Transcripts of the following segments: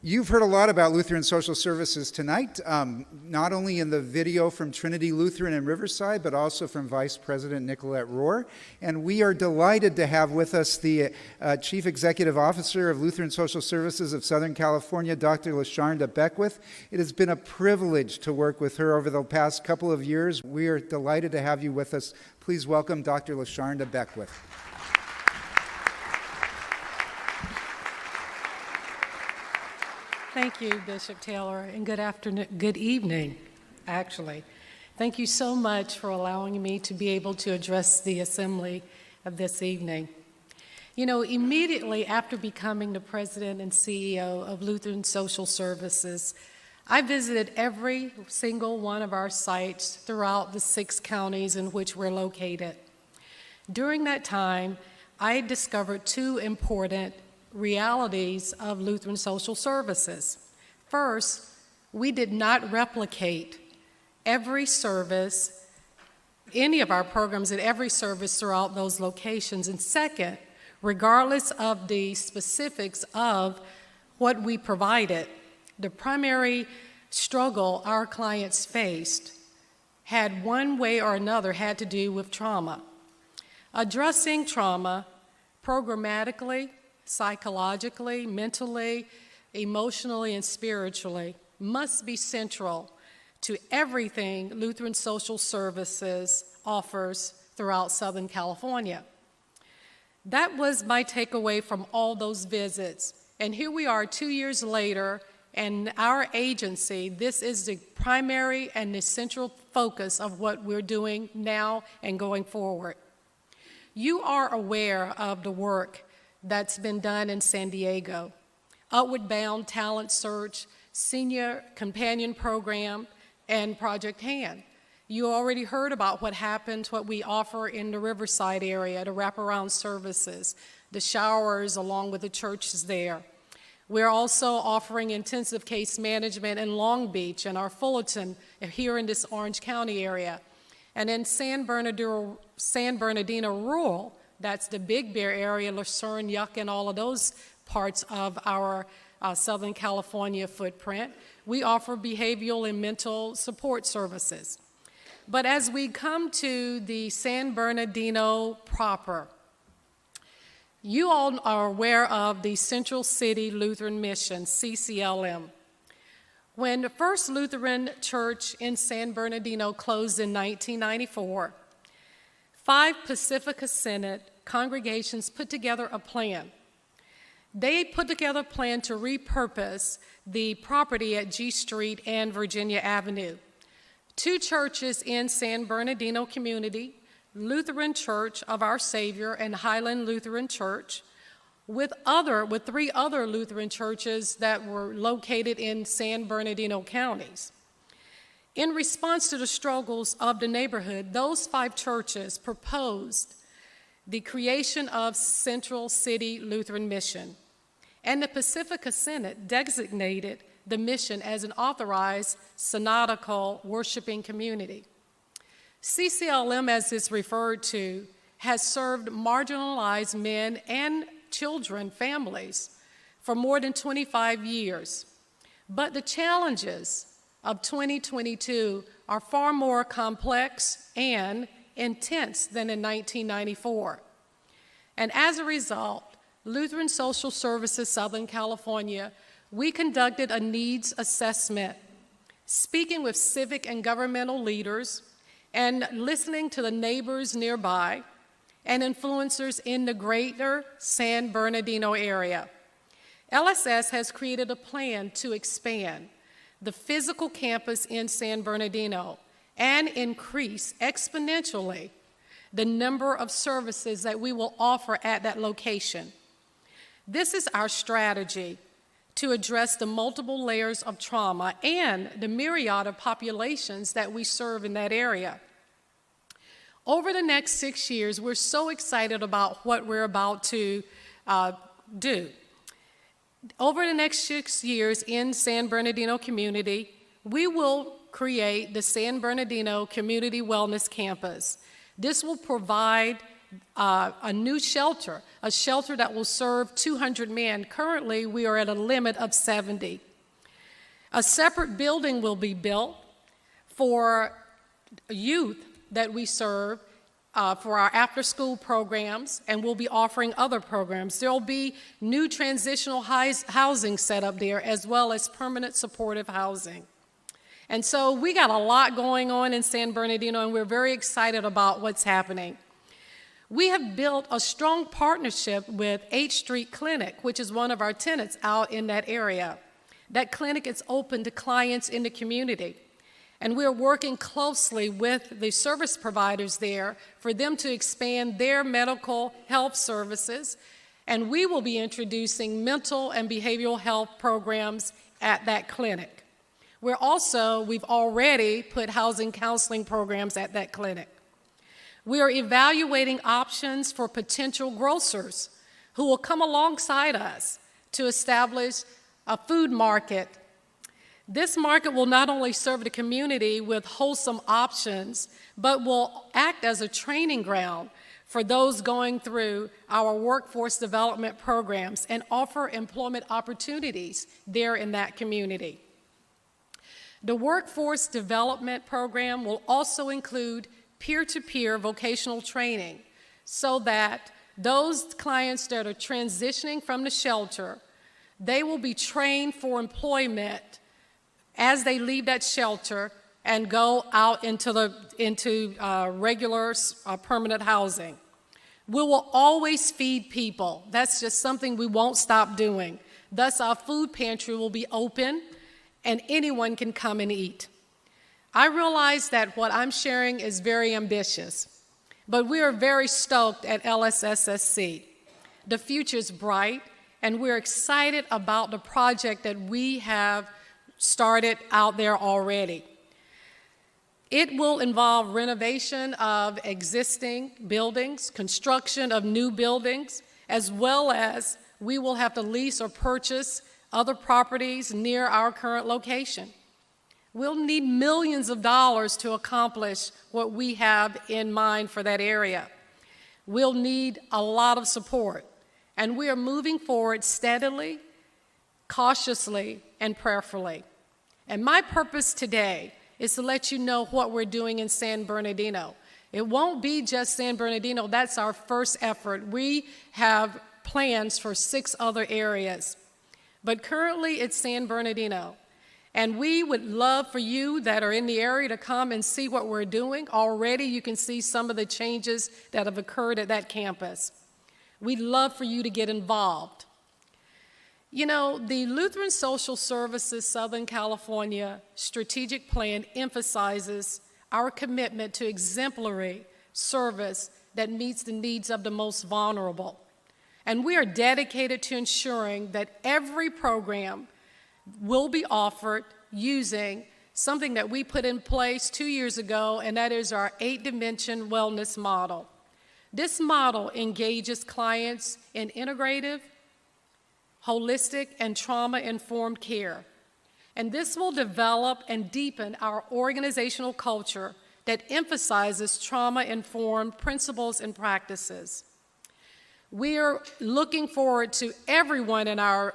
You've heard a lot about Lutheran Social Services tonight, not only in the video from Trinity Lutheran in Riverside, but also from Vice President Nicolette Rohr. And we are delighted to have with us the Chief Executive Officer of Lutheran Social Services of Southern California, Dr. LaSharnda Beckwith. It has been a privilege to work with her over the past couple of years. We are delighted to have you with us. Please welcome Dr. LaSharnda Beckwith. Thank you, Bishop Taylor, and good evening, actually. Thank you so much for allowing me to be able to address the assembly of this evening. You know, immediately after becoming the president and CEO of Lutheran Social Services, I visited every single one of our sites throughout the 6 counties in which we're located. During that time, I discovered 2 important realities of Lutheran Social Services. First, we did not replicate every service, any of our programs at every service throughout those locations. And second, regardless of the specifics of what we provided, the primary struggle our clients faced had one way or another had to do with trauma. Addressing trauma programmatically, psychologically, mentally, emotionally, and spiritually must be central to everything Lutheran Social Services offers throughout Southern California. That was my takeaway from all those visits. And here we are 2 years later, and our agency, this is the primary and the central focus of what we're doing now and going forward. You are aware of the work that's been done in San Diego. Outward Bound Talent Search, Senior Companion Program, and Project HAND. You already heard about what happened, what we offer in the Riverside area, the wraparound services, the showers along with the churches there. We're also offering intensive case management in Long Beach and our Fullerton here in this Orange County area. And in San Bernardino Rural, that's the Big Bear area, Lucerne, Yucca, and all of those parts of our Southern California footprint. We offer behavioral and mental support services. But as we come to the San Bernardino proper, you all are aware of the Central City Lutheran Mission, CCLM. When the First Lutheran Church in San Bernardino closed in 1994, 5 Pacifica Synod congregations put together a plan. They put together a plan to repurpose the property at G Street and Virginia Avenue. 2 churches in San Bernardino community, Lutheran Church of Our Savior and Highland Lutheran Church, with 3 other Lutheran churches that were located in San Bernardino counties. In response to the struggles of the neighborhood, those 5 churches proposed the creation of Central City Lutheran Mission, and the Pacifica Synod designated the mission as an authorized synodical worshiping community. CCLM, as it's referred to, has served marginalized men and children, families, for more than 25 years. But the challenges of 2022 are far more complex and intense than in 1994. And as a result, Lutheran Social Services Southern California, we conducted a needs assessment, speaking with civic and governmental leaders and listening to the neighbors nearby and influencers in the greater San Bernardino area. LSS has created a plan to expand the physical campus in San Bernardino and increase exponentially the number of services that we will offer at that location. This is our strategy to address the multiple layers of trauma and the myriad of populations that we serve in that area. Over the next 6 years, we're so excited about what we're about to do. Over the next 6 years in San Bernardino community, we will create the San Bernardino Community Wellness Campus. This will provide a new shelter, a shelter that will serve 200 men. Currently, we are at a limit of 70. A separate building will be built for youth that we serve for our after-school programs, and we'll be offering other programs. There will be new transitional housing set up there, as well as permanent supportive housing. And so we got a lot going on in San Bernardino, and we're very excited about what's happening. We have built a strong partnership with H Street Clinic, which is one of our tenants out in that area. That clinic is open to clients in the community. And we're working closely with the service providers there for them to expand their medical health services. And we will be introducing mental and behavioral health programs at that clinic. We've already put housing counseling programs at that clinic. We are evaluating options for potential grocers who will come alongside us to establish a food market. This market will not only serve the community with wholesome options, but will act as a training ground for those going through our workforce development programs and offer employment opportunities there in that community. The workforce development program will also include peer-to-peer vocational training so that those clients that are transitioning from the shelter, they will be trained for employment as they leave that shelter and go out into regular permanent housing. We will always feed people. That's just something we won't stop doing. Thus, our food pantry will be open and anyone can come and eat. I realize that what I'm sharing is very ambitious, but we are very stoked at LSSSC. The future is bright, and we're excited about the project that we have started out there already. It will involve renovation of existing buildings, construction of new buildings, as well as we will have to lease or purchase other properties near our current location. We'll need millions of dollars to accomplish what we have in mind for that area. We'll need a lot of support, and we are moving forward steadily, cautiously, and prayerfully. And my purpose today is to let you know what we're doing in San Bernardino. It won't be just San Bernardino. That's our first effort. We have plans for 6 other areas. But currently, it's San Bernardino. And we would love for you that are in the area to come and see what we're doing. Already, you can see some of the changes that have occurred at that campus. We'd love for you to get involved. You know, the Lutheran Social Services Southern California strategic plan emphasizes our commitment to exemplary service that meets the needs of the most vulnerable. And we are dedicated to ensuring that every program will be offered using something that we put in place 2 years ago, and that is our 8-dimension wellness model. This model engages clients in integrative, holistic, and trauma-informed care. And this will develop and deepen our organizational culture that emphasizes trauma-informed principles and practices. We are looking forward to everyone in our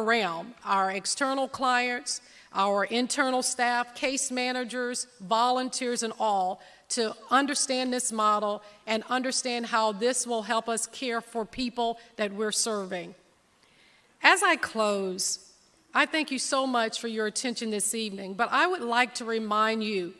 realm, our external clients, our internal staff, case managers, volunteers, and all, to understand this model and understand how this will help us care for people that we're serving. As I close, I thank you so much for your attention this evening, but I would like to remind you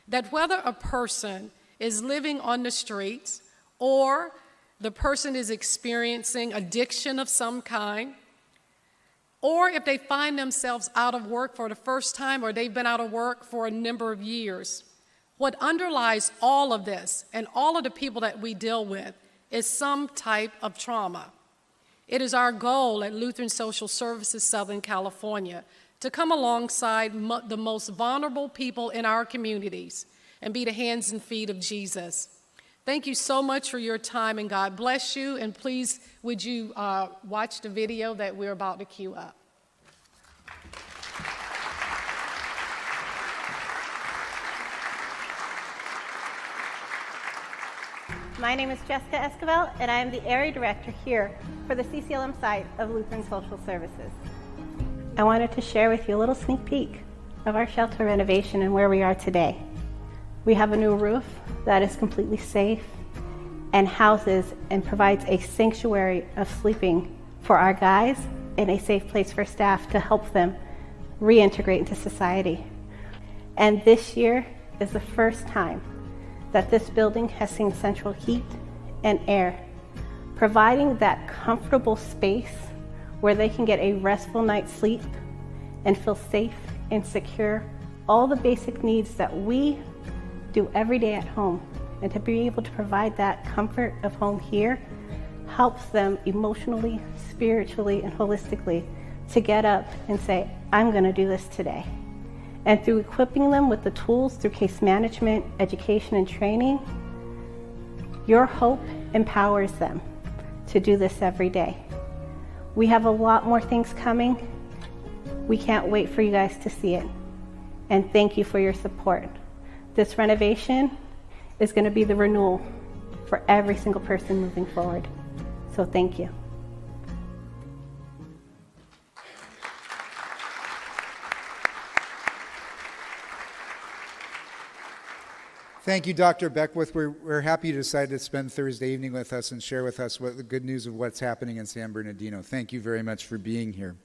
that whether a person is living on the streets or the person is experiencing addiction of some kind, or if they find themselves out of work for the first time or they've been out of work for a number of years, what underlies all of this and all of the people that we deal with is some type of trauma. It is our goal at Lutheran Social Services Southern California to come alongside the most vulnerable people in our communities and be the hands and feet of Jesus. Thank you so much for your time, and God bless you. And please, would you watch the video that we're about to cue up? My name is Jessica Esquivel, and I am the Area Director here for the CCLM side of Lutheran Social Services. I wanted to share with you a little sneak peek of our shelter renovation and where we are today. We have a new roof that is completely safe and houses and provides a sanctuary of sleeping for our guys and a safe place for staff to help them reintegrate into society. And this year is the first time that this building has seen central heat and air, providing that comfortable space where they can get a restful night's sleep and feel safe and secure, all the basic needs that we do every day at home. And to be able to provide that comfort of home here helps them emotionally, spiritually, and holistically to get up and say, I'm going to do this today. And through equipping them with the tools through case management, education, and training, your hope empowers them to do this every day. We have a lot more things coming. We can't wait for you guys to see it. And thank you for your support. This renovation is going to be the renewal for every single person moving forward. So thank you. Thank you, Dr. Beckwith. We're happy you decided to spend Thursday evening with us and share with us the good news of what's happening in San Bernardino. Thank you very much for being here.